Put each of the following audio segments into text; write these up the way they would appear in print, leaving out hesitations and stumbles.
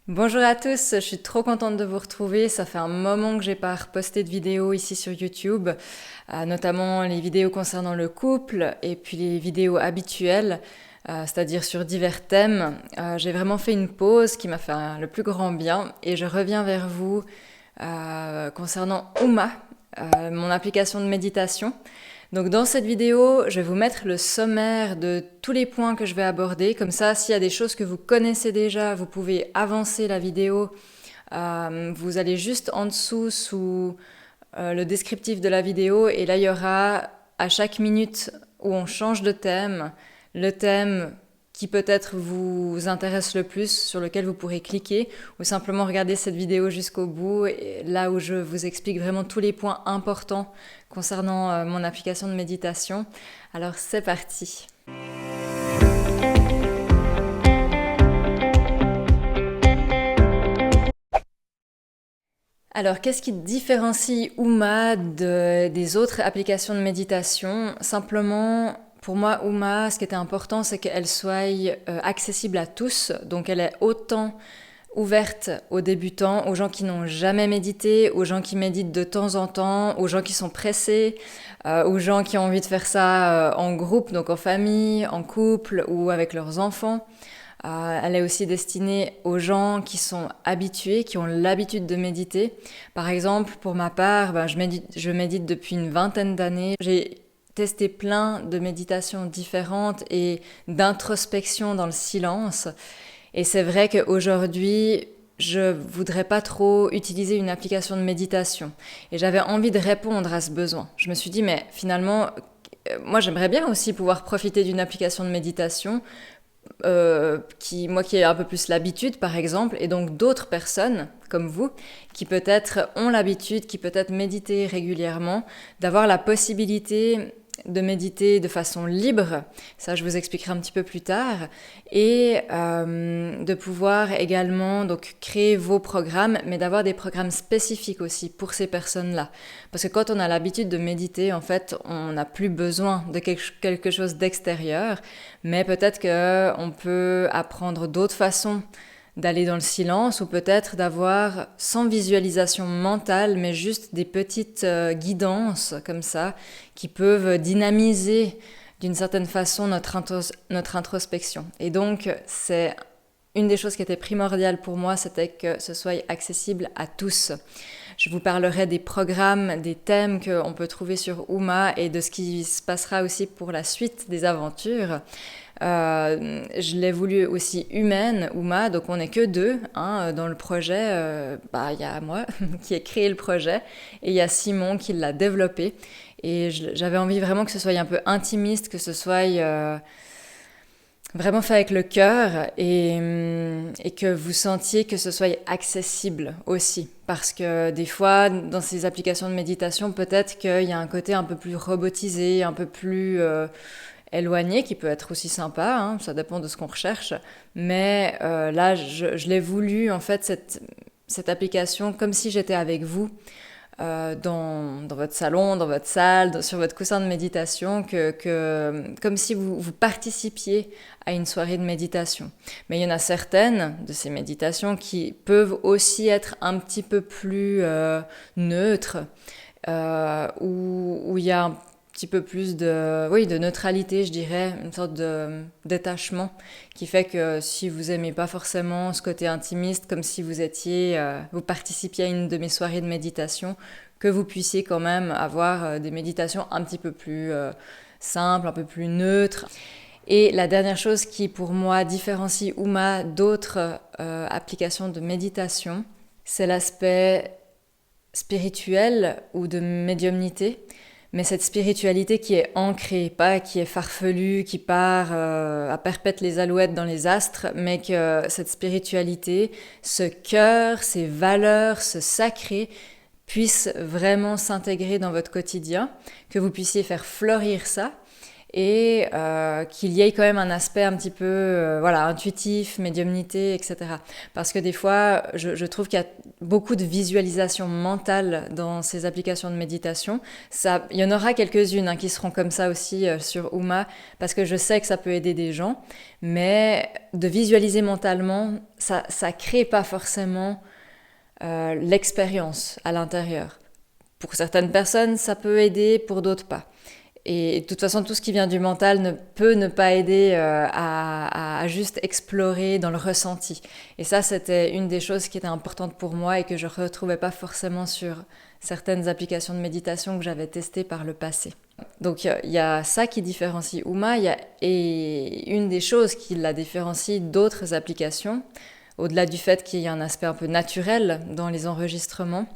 Bonjour à tous, je suis trop contente de vous retrouver. Ça fait un moment que j'ai pas reposté de vidéos ici sur YouTube, notamment les vidéos concernant le couple et puis les vidéos habituelles, c'est-à-dire sur divers thèmes. J'ai vraiment fait une pause qui m'a fait le plus grand bien et je reviens vers vous concernant Uma, mon application de méditation. Donc dans cette vidéo, je vais vous mettre le sommaire de tous les points que je vais aborder. Comme ça, s'il y a des choses que vous connaissez déjà, vous pouvez avancer la vidéo. Vous allez juste en dessous sous le descriptif de la vidéo et là, il y aura à chaque minute où on change de thème, le thème qui peut-être vous intéresse le plus, sur lequel vous pourrez cliquer, ou simplement regarder cette vidéo jusqu'au bout, et là où je vous explique vraiment tous les points importants concernant mon application de méditation. Alors c'est parti. Alors, qu'est-ce qui différencie Uma des autres applications de méditation? Simplement, pour moi, Uma, ce qui était important, c'est qu'elle soit accessible à tous. Donc, elle est autant ouverte aux débutants, aux gens qui n'ont jamais médité, aux gens qui méditent de temps en temps, aux gens qui sont pressés, aux gens qui ont envie de faire ça en groupe, donc en famille, en couple ou avec leurs enfants. Elle est aussi destinée aux gens qui sont habitués, qui ont l'habitude de méditer. Par exemple, pour ma part, je médite depuis une vingtaine d'années. J'ai testé plein de méditations différentes et d'introspection dans le silence. Et c'est vrai qu'aujourd'hui, je voudrais pas trop utiliser une application de méditation. Et j'avais envie de répondre à ce besoin. Je me suis dit, mais finalement, moi j'aimerais bien aussi pouvoir profiter d'une application de méditation qui ai un peu plus l'habitude par exemple, et donc d'autres personnes comme vous qui peut-être ont l'habitude, qui peut-être méditent régulièrement, d'avoir la possibilité de méditer de façon libre, ça je vous expliquerai un petit peu plus tard, et de pouvoir également donc créer vos programmes, mais d'avoir des programmes spécifiques aussi pour ces personnes-là. Parce que quand on a l'habitude de méditer, en fait, on n'a plus besoin de quelque chose d'extérieur, mais peut-être qu'on peut apprendre d'autres façons d'aller dans le silence ou peut-être d'avoir, sans visualisation mentale, mais juste des petites guidances comme ça qui peuvent dynamiser d'une certaine façon notre introspection. Et donc, c'est une des choses qui était primordiale pour moi, c'était que ce soit accessible à tous. Je vous parlerai des programmes, des thèmes qu'on peut trouver sur Uma et de ce qui se passera aussi pour la suite des aventures. Je l'ai voulu aussi humaine, Uma, donc on n'est que deux dans le projet. Il y a moi qui ai créé le projet et il y a Simon qui l'a développé. Et j'avais envie vraiment que ce soit un peu intimiste, que ce soit vraiment fait avec le cœur et que vous sentiez que ce soit accessible aussi. Parce que des fois, dans ces applications de méditation, peut-être qu'il y a un côté un peu plus robotisé, un peu plus éloigné, qui peut être aussi sympa, ça dépend de ce qu'on recherche. Mais là, je l'ai voulu, en fait, cette application, comme si j'étais avec vous, dans votre salon, dans votre salle, sur votre coussin de méditation, comme si vous participiez à une soirée de méditation. Mais il y en a certaines de ces méditations qui peuvent aussi être un petit peu plus neutres, où il y a un petit peu plus de neutralité, je dirais, une sorte de détachement qui fait que si vous aimez pas forcément ce côté intimiste, comme si vous participiez à une de mes soirées de méditation, que vous puissiez quand même avoir des méditations un petit peu plus simples, un peu plus neutres. Et la dernière chose qui pour moi différencie Uma d'autres applications de méditation, c'est l'aspect spirituel ou de médiumnité. Mais cette spiritualité qui est ancrée, pas qui est farfelue, qui part à perpète les alouettes dans les astres, mais que cette spiritualité, ce cœur, ces valeurs, ce sacré, puissent vraiment s'intégrer dans votre quotidien, que vous puissiez faire fleurir ça et qu'il y ait quand même un aspect un petit peu intuitif, médiumnité, etc. Parce que des fois, je trouve qu'il y a beaucoup de visualisation mentale dans ces applications de méditation. Il y en aura quelques-unes qui seront comme ça aussi sur Uma, parce que je sais que ça peut aider des gens, mais de visualiser mentalement, ça crée pas forcément l'expérience à l'intérieur. Pour certaines personnes, ça peut aider, pour d'autres pas. Et de toute façon, tout ce qui vient du mental ne peut ne pas aider à juste explorer dans le ressenti. Et ça, c'était une des choses qui était importante pour moi et que je ne retrouvais pas forcément sur certaines applications de méditation que j'avais testées par le passé. Donc il y a ça qui différencie Uma, et une des choses qui la différencie d'autres applications, au-delà du fait qu'il y a un aspect un peu naturel dans les enregistrements,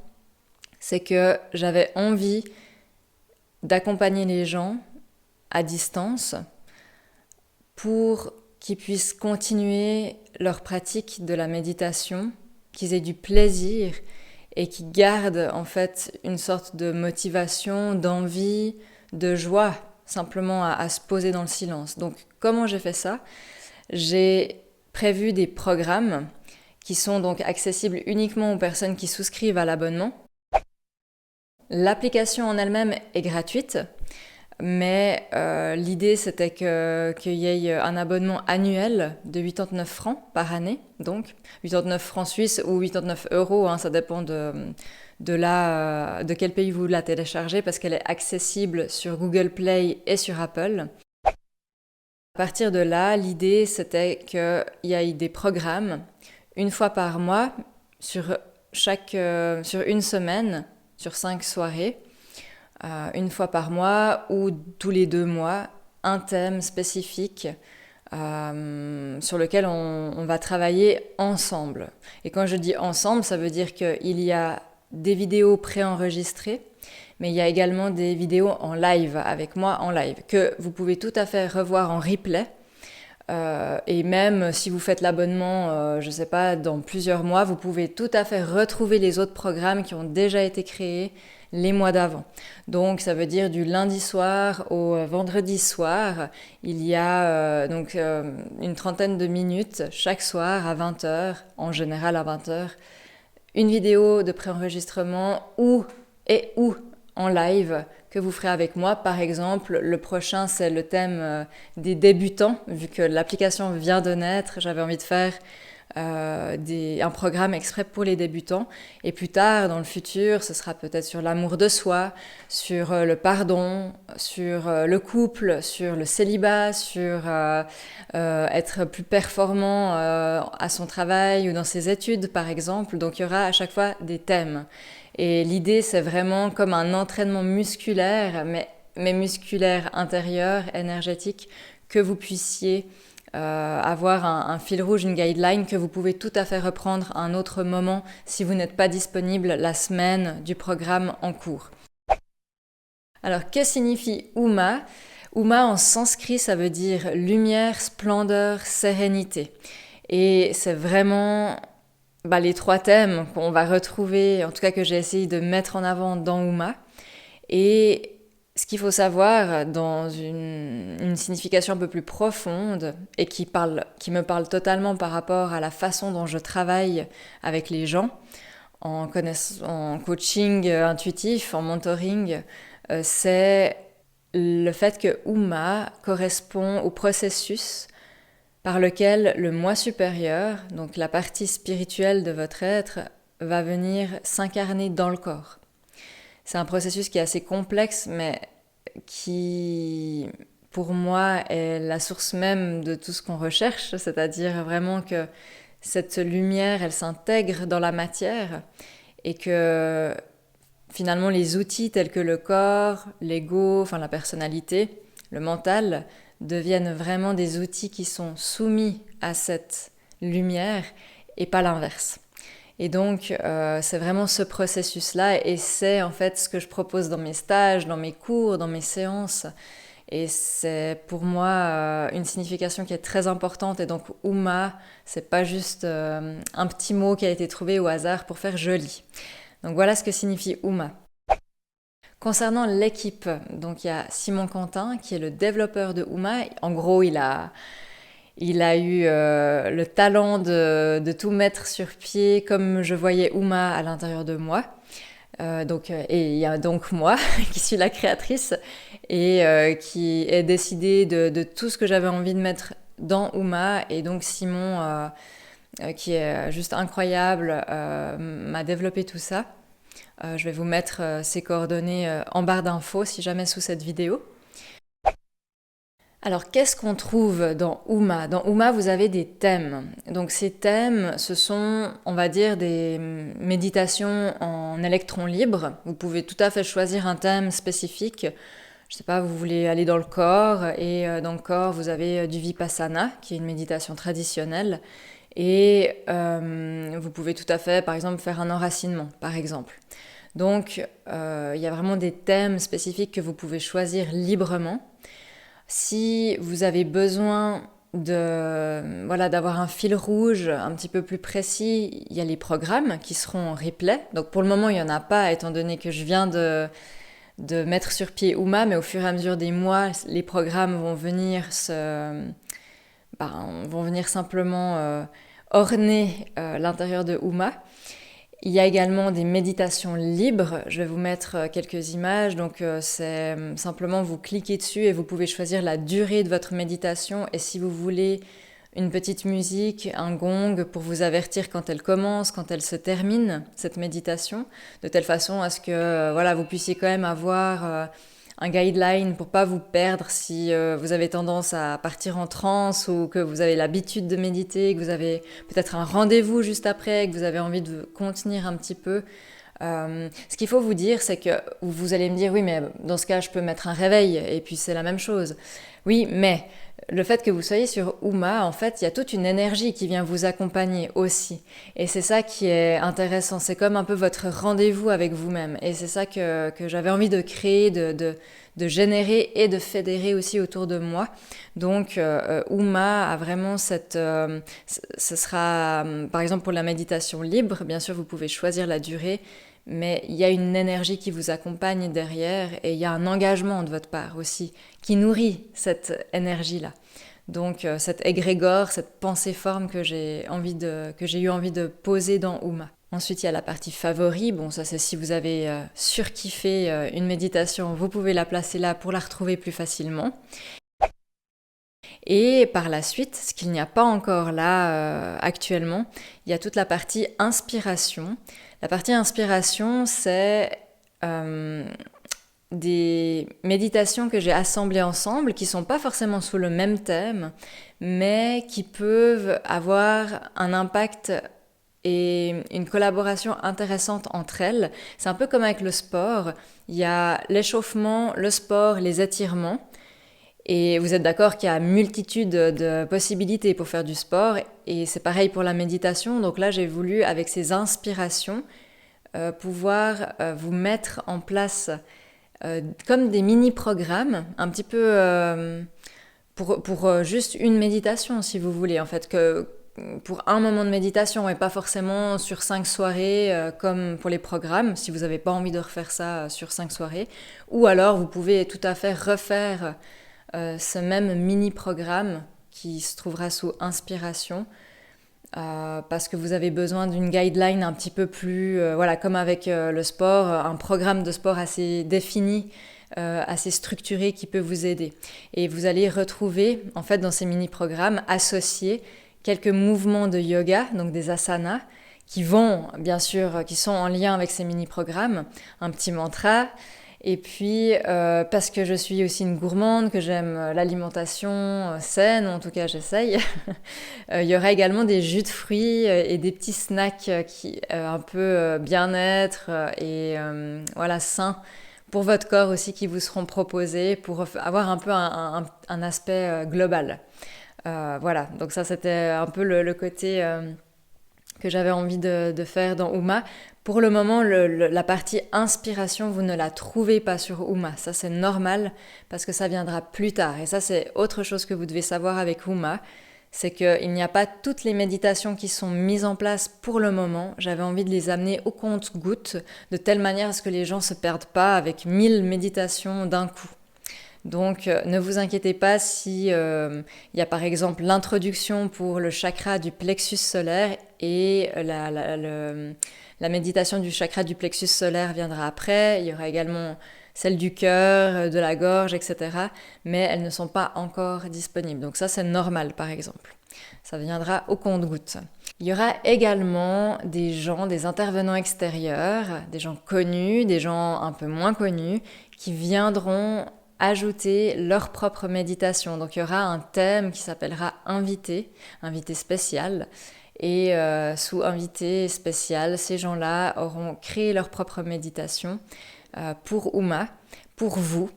c'est que j'avais envie d'accompagner les gens à distance pour qu'ils puissent continuer leur pratique de la méditation, qu'ils aient du plaisir et qu'ils gardent en fait une sorte de motivation, d'envie, de joie simplement à se poser dans le silence. Donc comment j'ai fait ça ? J'ai prévu des programmes qui sont donc accessibles uniquement aux personnes qui souscrivent à l'abonnement. L'application en elle-même est gratuite, mais l'idée c'était qu'il y ait un abonnement annuel de 89 francs par année, donc 89 francs suisses ou 89 €, ça dépend de quel pays vous la téléchargez, parce qu'elle est accessible sur Google Play et sur Apple. À partir de là, l'idée c'était qu'il y ait des programmes une fois par mois sur une semaine, sur 5 soirées, une fois par mois ou tous les 2 mois, un thème spécifique sur lequel on va travailler ensemble. Et quand je dis ensemble, ça veut dire qu'il y a des vidéos préenregistrées, mais il y a également des vidéos en live, avec moi en live, que vous pouvez tout à fait revoir en replay. Et même si vous faites l'abonnement, je ne sais pas, dans plusieurs mois, vous pouvez tout à fait retrouver les autres programmes qui ont déjà été créés les mois d'avant. Donc ça veut dire du lundi soir au vendredi soir, il y a une trentaine de minutes chaque soir à 20h, en général à 20h, une vidéo de préenregistrement ou en live que vous ferez avec moi. Par exemple, le prochain, c'est le thème des débutants. Vu que l'application vient de naître, j'avais envie de faire un programme exprès pour les débutants. Et plus tard, dans le futur, ce sera peut-être sur l'amour de soi, sur le pardon, sur le couple, sur le célibat, sur être plus performant à son travail ou dans ses études, par exemple. Donc il y aura à chaque fois des thèmes. Et l'idée, c'est vraiment comme un entraînement musculaire, mais musculaire intérieur, énergétique, que vous puissiez avoir un fil rouge, une guideline que vous pouvez tout à fait reprendre à un autre moment si vous n'êtes pas disponible la semaine du programme en cours. Alors, que signifie Uma ? Uma en sanskrit, ça veut dire lumière, splendeur, sérénité. Et c'est vraiment les 3 thèmes qu'on va retrouver, en tout cas que j'ai essayé de mettre en avant dans Uma. Et ce qu'il faut savoir dans une signification un peu plus profonde et qui me parle totalement par rapport à la façon dont je travaille avec les gens, en coaching intuitif, en mentoring, c'est le fait que Uma correspond au processus par lequel le moi supérieur, donc la partie spirituelle de votre être, va venir s'incarner dans le corps. C'est un processus qui est assez complexe, mais qui, pour moi, est la source même de tout ce qu'on recherche, c'est-à-dire vraiment que cette lumière, elle s'intègre dans la matière et que finalement les outils tels que le corps, l'ego, la personnalité, le mental, deviennent vraiment des outils qui sont soumis à cette lumière et pas l'inverse. Et donc, c'est vraiment ce processus-là, et c'est en fait ce que je propose dans mes stages, dans mes cours, dans mes séances. Et c'est pour moi une signification qui est très importante. Et donc, Uma, c'est pas juste un petit mot qui a été trouvé au hasard pour faire joli. Donc voilà ce que signifie Uma. Concernant l'équipe, donc il y a Simon Quentin qui est le développeur de Uma. En gros, il a eu le talent de tout mettre sur pied comme je voyais Uma à l'intérieur de moi. Et il y a donc moi qui suis la créatrice et qui ai décidé de tout ce que j'avais envie de mettre dans Uma. Et donc Simon, qui est juste incroyable, m'a développé tout ça. Je vais vous mettre ses coordonnées en barre d'infos si jamais sous cette vidéo. Alors, qu'est-ce qu'on trouve dans Uma? Dans Uma, vous avez des thèmes. Donc, ces thèmes, ce sont, on va dire, des méditations en électrons libres. Vous pouvez tout à fait choisir un thème spécifique. Je sais pas, vous voulez aller dans le corps, et dans le corps, vous avez du Vipassana, qui est une méditation traditionnelle. Et vous pouvez tout à fait, par exemple, faire un enracinement, par exemple. Donc, il y a vraiment des thèmes spécifiques que vous pouvez choisir librement. Si vous avez besoin d'avoir un fil rouge un petit peu plus précis, il y a les programmes qui seront en replay. Donc pour le moment, il n'y en a pas, étant donné que je viens de mettre sur pied Uma, mais au fur et à mesure des mois, les programmes vont venir simplement orner l'intérieur de Uma. Il y a également des méditations libres. Je vais vous mettre quelques images. Donc, c'est simplement vous cliquez dessus et vous pouvez choisir la durée de votre méditation. Et si vous voulez une petite musique, un gong pour vous avertir quand elle commence, quand elle se termine, cette méditation, de telle façon à ce que vous puissiez quand même avoir un guideline pour pas vous perdre si vous avez tendance à partir en transe ou que vous avez l'habitude de méditer, que vous avez peut-être un rendez-vous juste après, que vous avez envie de contenir un petit peu. Ce qu'il faut vous dire, c'est que vous allez me dire, oui, mais dans ce cas, je peux mettre un réveil et puis c'est la même chose. Oui, mais le fait que vous soyez sur Uma, en fait, il y a toute une énergie qui vient vous accompagner aussi. Et c'est ça qui est intéressant. C'est comme un peu votre rendez-vous avec vous-même. Et c'est ça que j'avais envie de créer, de générer et de fédérer aussi autour de moi. Donc, Uma a vraiment ce sera, par exemple, pour la méditation libre, bien sûr, vous pouvez choisir la durée, mais il y a une énergie qui vous accompagne derrière et il y a un engagement de votre part aussi qui nourrit cette énergie-là. Donc cet égrégore, cette pensée-forme que j'ai eu envie de poser dans Uma. Ensuite, il y a la partie favori. Bon, ça c'est si vous avez surkiffé une méditation, vous pouvez la placer là pour la retrouver plus facilement. Et par la suite, ce qu'il n'y a pas encore là actuellement, il y a toute la partie inspiration. La partie inspiration, c'est des méditations que j'ai assemblées ensemble, qui ne sont pas forcément sous le même thème, mais qui peuvent avoir un impact et une collaboration intéressante entre elles. C'est un peu comme avec le sport. Il y a l'échauffement, le sport, les étirements. Et vous êtes d'accord qu'il y a multitude de possibilités pour faire du sport, et c'est pareil pour la méditation. Donc là, j'ai voulu, avec ces inspirations, pouvoir vous mettre en place comme des mini-programmes, un petit peu pour juste une méditation, si vous voulez, en fait, que pour un moment de méditation, et pas forcément sur 5 soirées comme pour les programmes, si vous n'avez pas envie de refaire ça sur 5 soirées. Ou alors, vous pouvez tout à fait refaire ce même mini-programme qui se trouvera sous inspiration parce que vous avez besoin d'une guideline un petit peu plus, comme avec le sport, un programme de sport assez défini, assez structuré qui peut vous aider. Et vous allez retrouver, en fait, dans ces mini-programmes, associés quelques mouvements de yoga, donc des asanas, qui sont en lien avec ces mini-programmes, un petit mantra. Et puis, parce que je suis aussi une gourmande, que j'aime l'alimentation saine, ou en tout cas j'essaye, il y aura également des jus de fruits et des petits snacks un peu bien-être et sains pour votre corps aussi, qui vous seront proposés pour avoir un peu un aspect global. Donc ça c'était un peu le côté que j'avais envie de faire dans Uma. Pour le moment, la partie inspiration, vous ne la trouvez pas sur Uma. Ça, c'est normal parce que ça viendra plus tard. Et ça, c'est autre chose que vous devez savoir avec Uma. c'est qu'il n'y a pas toutes les méditations qui sont mises en place pour le moment. J'avais envie de les amener au compte-gouttes, de telle manière à ce que les gens ne se perdent pas avec 1000 méditations d'un coup. Donc ne vous inquiétez pas si il y a par exemple l'introduction pour le chakra du plexus solaire et la méditation du chakra du plexus solaire viendra après. Il y aura également celle du cœur, de la gorge, etc. Mais elles ne sont pas encore disponibles. Donc ça, c'est normal, par exemple. Ça viendra au compte-gouttes. Il y aura également des gens, des intervenants extérieurs, des gens connus, des gens un peu moins connus, qui viendront ajouter leur propre méditation. Donc il y aura un thème qui s'appellera invité, invité spécial. Et sous invité spécial, ces gens-là auront créé leur propre méditation pour Uma, pour vous.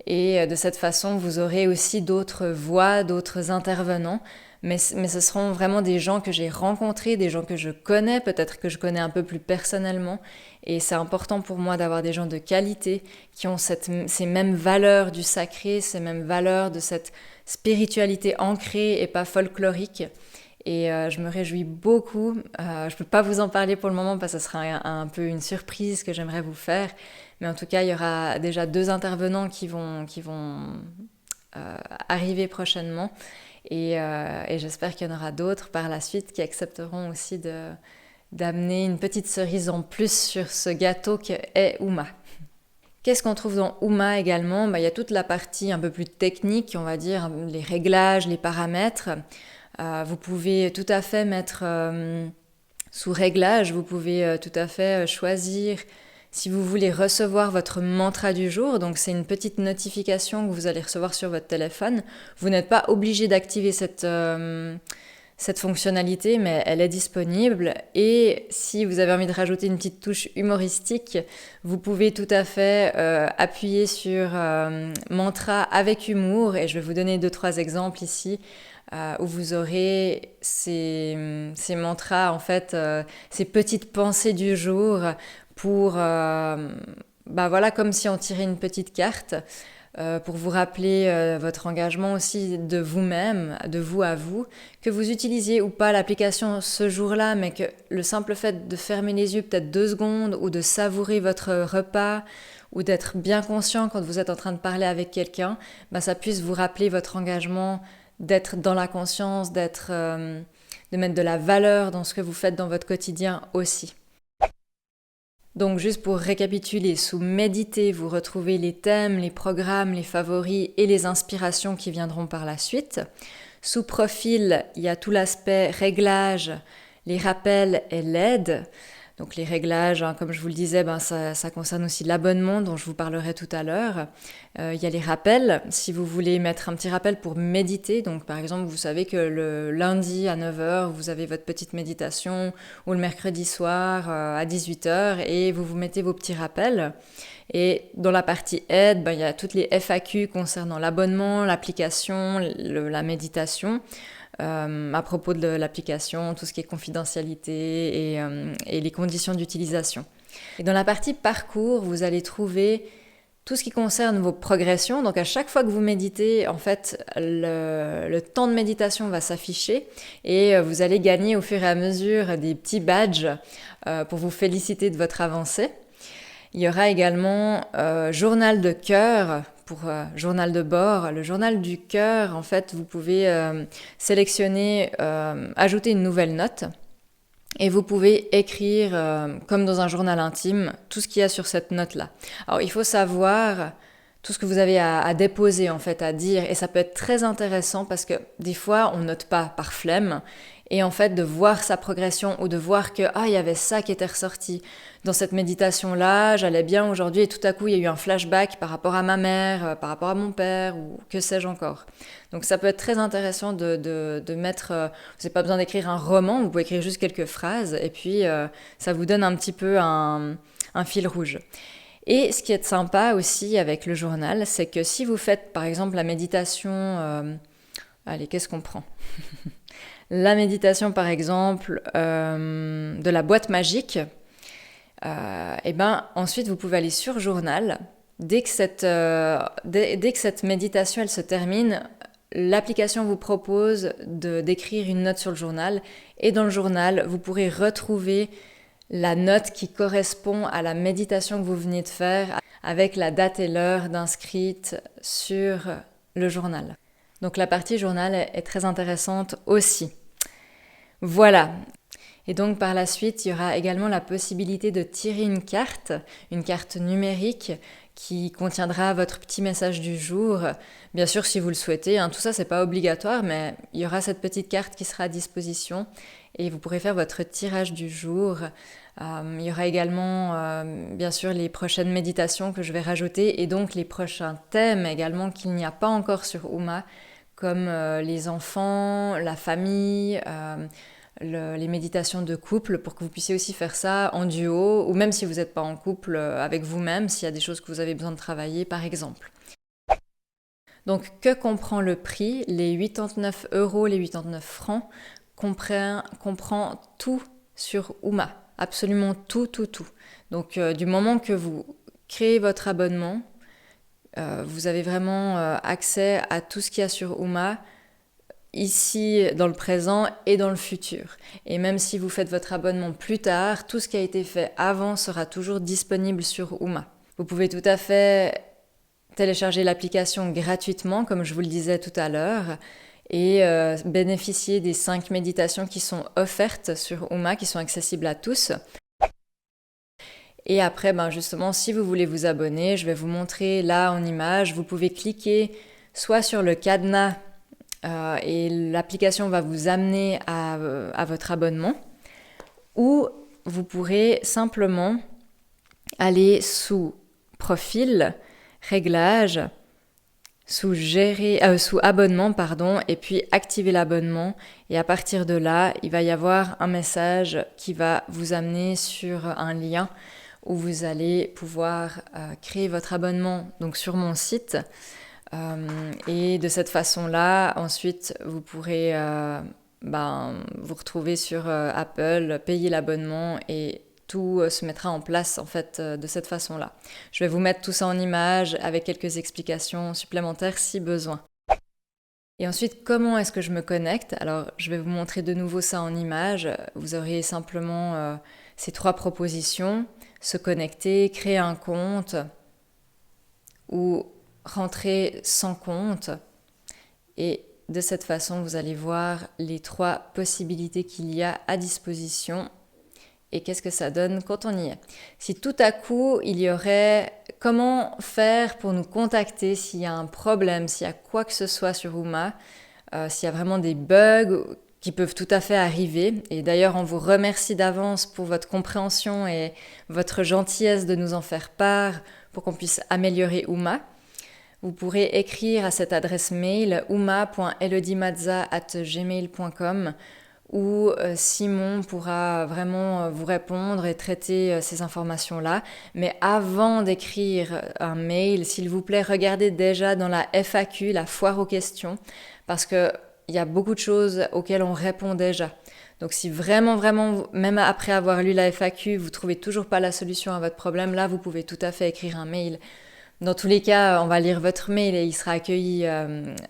Et de cette façon, vous aurez aussi d'autres voix, d'autres intervenants. Mais ce seront vraiment des gens que j'ai rencontrés, des gens que je connais, peut-être que je connais un peu plus personnellement. Et c'est important pour moi d'avoir des gens de qualité qui ont ces mêmes valeurs du sacré, ces mêmes valeurs de cette spiritualité ancrée et pas folklorique. Et je me réjouis beaucoup. Je ne peux pas vous en parler pour le moment parce que ce sera un peu une surprise que j'aimerais vous faire. Mais en tout cas, il y aura déjà 2 intervenants qui vont arriver prochainement. Et j'espère qu'il y en aura d'autres par la suite qui accepteront aussi d'amener une petite cerise en plus sur ce gâteau qu'est Uma. Qu'est-ce qu'on trouve dans Uma également ? Il y a toute la partie un peu plus technique, on va dire, les réglages, les paramètres. Vous pouvez tout à fait mettre sous réglage, vous pouvez tout à fait choisir si vous voulez recevoir votre mantra du jour. Donc c'est une petite notification que vous allez recevoir sur votre téléphone. Vous n'êtes pas obligé d'activer cette fonctionnalité, mais elle est disponible. Et si vous avez envie de rajouter une petite touche humoristique, vous pouvez tout à fait appuyer sur mantra avec humour. Et je vais vous donner 2-3 exemples ici. Où vous aurez ces mantras, en fait, ces petites pensées du jour pour, voilà, comme si on tirait une petite carte, pour vous rappeler votre engagement aussi de vous-même, de vous à vous, que vous utilisiez ou pas l'application ce jour-là, mais que le simple fait de fermer les yeux peut-être 2 secondes ou de savourer votre repas ou d'être bien conscient quand vous êtes en train de parler avec quelqu'un, ça puisse vous rappeler votre engagement d'être dans la conscience, de mettre de la valeur dans ce que vous faites dans votre quotidien aussi. Donc juste pour récapituler, sous méditer, vous retrouvez les thèmes, les programmes, les favoris et les inspirations qui viendront par la suite. Sous profil, il y a tout l'aspect réglage, les rappels et l'aide. Donc les réglages, comme je vous le disais, ça concerne aussi l'abonnement dont je vous parlerai tout à l'heure. Il y a les rappels, si vous voulez mettre un petit rappel pour méditer. Donc par exemple, vous savez que le lundi à 9h, vous avez votre petite méditation, ou le mercredi soir à 18h, et vous mettez vos petits rappels. Et dans la partie aide, il y a toutes les FAQ concernant l'abonnement, l'application, la méditation. À propos de l'application, tout ce qui est confidentialité et les conditions d'utilisation. Et dans la partie parcours, vous allez trouver tout ce qui concerne vos progressions. Donc à chaque fois que vous méditez, en fait, le temps de méditation va s'afficher et vous allez gagner au fur et à mesure des petits badges pour vous féliciter de votre avancée. Il y aura également journal de cœur pour journal de bord. Le journal du cœur, en fait, vous pouvez sélectionner, ajouter une nouvelle note et vous pouvez écrire, comme dans un journal intime, tout ce qu'il y a sur cette note-là. Alors, il faut savoir tout ce que vous avez à déposer, en fait, à dire, et ça peut être très intéressant parce que des fois, on note pas par flemme. Et en fait, de voir sa progression ou de voir que il y avait ça qui était ressorti dans cette méditation-là, j'allais bien aujourd'hui et tout à coup, il y a eu un flashback par rapport à ma mère, par rapport à mon père ou que sais-je encore. Donc ça peut être très intéressant de mettre... vous n'avez pas besoin d'écrire un roman, vous pouvez écrire juste quelques phrases et puis ça vous donne un petit peu un fil rouge. Et ce qui est sympa aussi avec le journal, c'est que si vous faites par exemple la méditation... allez, qu'est-ce qu'on prend ? La méditation, par exemple, de la boîte magique, ensuite, vous pouvez aller sur journal. Dès que cette méditation, elle se termine, l'application vous propose d'écrire une note sur le journal et dans le journal, vous pourrez retrouver la note qui correspond à la méditation que vous venez de faire avec la date et l'heure d'inscrite sur le journal. Donc la partie journal est très intéressante aussi. Voilà. Et donc par la suite, il y aura également la possibilité de tirer une carte numérique qui contiendra votre petit message du jour. Bien sûr, si vous le souhaitez, tout ça c'est pas obligatoire, mais il y aura cette petite carte qui sera à disposition et vous pourrez faire votre tirage du jour. Il y aura également, bien sûr, les prochaines méditations que je vais rajouter et donc les prochains thèmes également qu'il n'y a pas encore sur Uma, comme les enfants, la famille, les méditations de couple, pour que vous puissiez aussi faire ça en duo, ou même si vous n'êtes pas en couple, avec vous-même, s'il y a des choses que vous avez besoin de travailler, par exemple. Donc, que comprend le prix? Les 89 €, les 89 francs, comprend tout sur Uma. Absolument tout, tout, tout. Donc, du moment que vous créez votre abonnement, vous avez vraiment accès à tout ce qu'il y a sur Uma, ici dans le présent et dans le futur. Et même si vous faites votre abonnement plus tard, tout ce qui a été fait avant sera toujours disponible sur Uma. Vous pouvez tout à fait télécharger l'application gratuitement, comme je vous le disais tout à l'heure, et bénéficier des 5 méditations qui sont offertes sur Uma, qui sont accessibles à tous. Et après, justement, si vous voulez vous abonner, je vais vous montrer là en image, vous pouvez cliquer soit sur le cadenas et l'application va vous amener à votre abonnement, ou vous pourrez simplement aller sous profil, réglages, sous abonnement, et puis activer l'abonnement, et à partir de là, il va y avoir un message qui va vous amener sur un lien où vous allez pouvoir créer votre abonnement donc sur mon site. Et de cette façon-là, ensuite, vous pourrez vous retrouver sur Apple, payer l'abonnement et tout se mettra en place en fait de cette façon-là. Je vais vous mettre tout ça en image avec quelques explications supplémentaires si besoin. Et ensuite, comment est-ce que je me connecte? Alors, je vais vous montrer de nouveau ça en image. Vous aurez simplement ces 3 propositions: se connecter, créer un compte ou rentrer sans compte. Et de cette façon, vous allez voir les 3 possibilités qu'il y a à disposition et qu'est-ce que ça donne quand on y est. Si tout à coup, il y aurait comment faire pour nous contacter s'il y a un problème, s'il y a quoi que ce soit sur Uma, s'il y a vraiment des bugs qui peuvent tout à fait arriver. Et d'ailleurs, on vous remercie d'avance pour votre compréhension et votre gentillesse de nous en faire part pour qu'on puisse améliorer Uma. Vous pourrez écrire à cette adresse mail uma.elodimazza@gmail.com où Simon pourra vraiment vous répondre et traiter ces informations-là. Mais avant d'écrire un mail, s'il vous plaît, regardez déjà dans la FAQ, la foire aux questions, parce qu'il y a beaucoup de choses auxquelles on répond déjà. Donc si vraiment, même après avoir lu la FAQ, vous ne trouvez toujours pas la solution à votre problème, là, vous pouvez tout à fait écrire un mail. Dans tous les cas, on va lire votre mail et il sera accueilli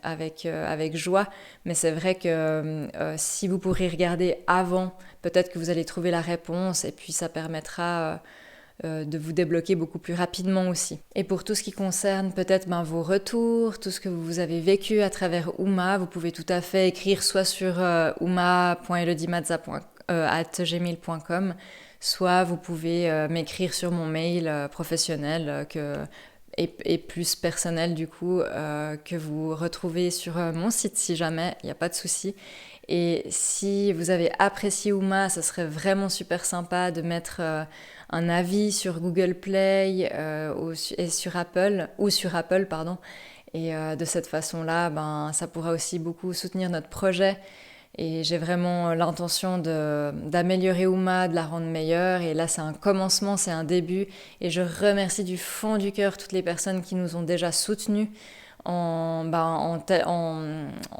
avec joie. Mais c'est vrai que si vous pourrez regarder avant, peut-être que vous allez trouver la réponse et puis ça permettra de vous débloquer beaucoup plus rapidement aussi. Et pour tout ce qui concerne peut-être vos retours, tout ce que vous avez vécu à travers Uma, vous pouvez tout à fait écrire soit sur uma.elodimazza@gmail.com, soit vous pouvez m'écrire sur mon mail professionnel et plus personnel du coup, que vous retrouvez sur mon site si jamais, il n'y a pas de souci. Et si vous avez apprécié Uma, ça serait vraiment super sympa de mettre un avis sur Google Play et sur Apple, et de cette façon-là, ça pourra aussi beaucoup soutenir notre projet. Et j'ai vraiment l'intention d'améliorer Uma, de la rendre meilleure. Et là, c'est un commencement, c'est un début. Et je remercie du fond du cœur toutes les personnes qui nous ont déjà soutenus en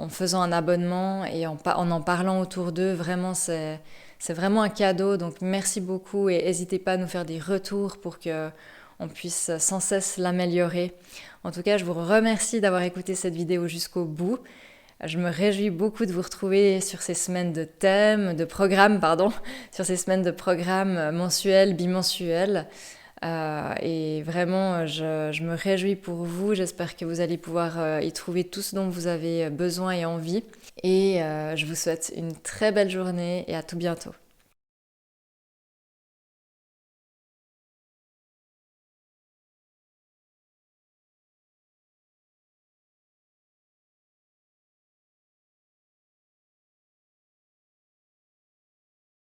faisant un abonnement et en parlant autour d'eux. Vraiment, c'est vraiment un cadeau. Donc, merci beaucoup et n'hésitez pas à nous faire des retours pour qu'on puisse sans cesse l'améliorer. En tout cas, je vous remercie d'avoir écouté cette vidéo jusqu'au bout. Je me réjouis beaucoup de vous retrouver sur ces semaines de programmes, pardon, sur ces semaines de programmes mensuels, bimensuels. Et vraiment, je me réjouis pour vous. J'espère que vous allez pouvoir y trouver tout ce dont vous avez besoin et envie. Et je vous souhaite une très belle journée et à tout bientôt.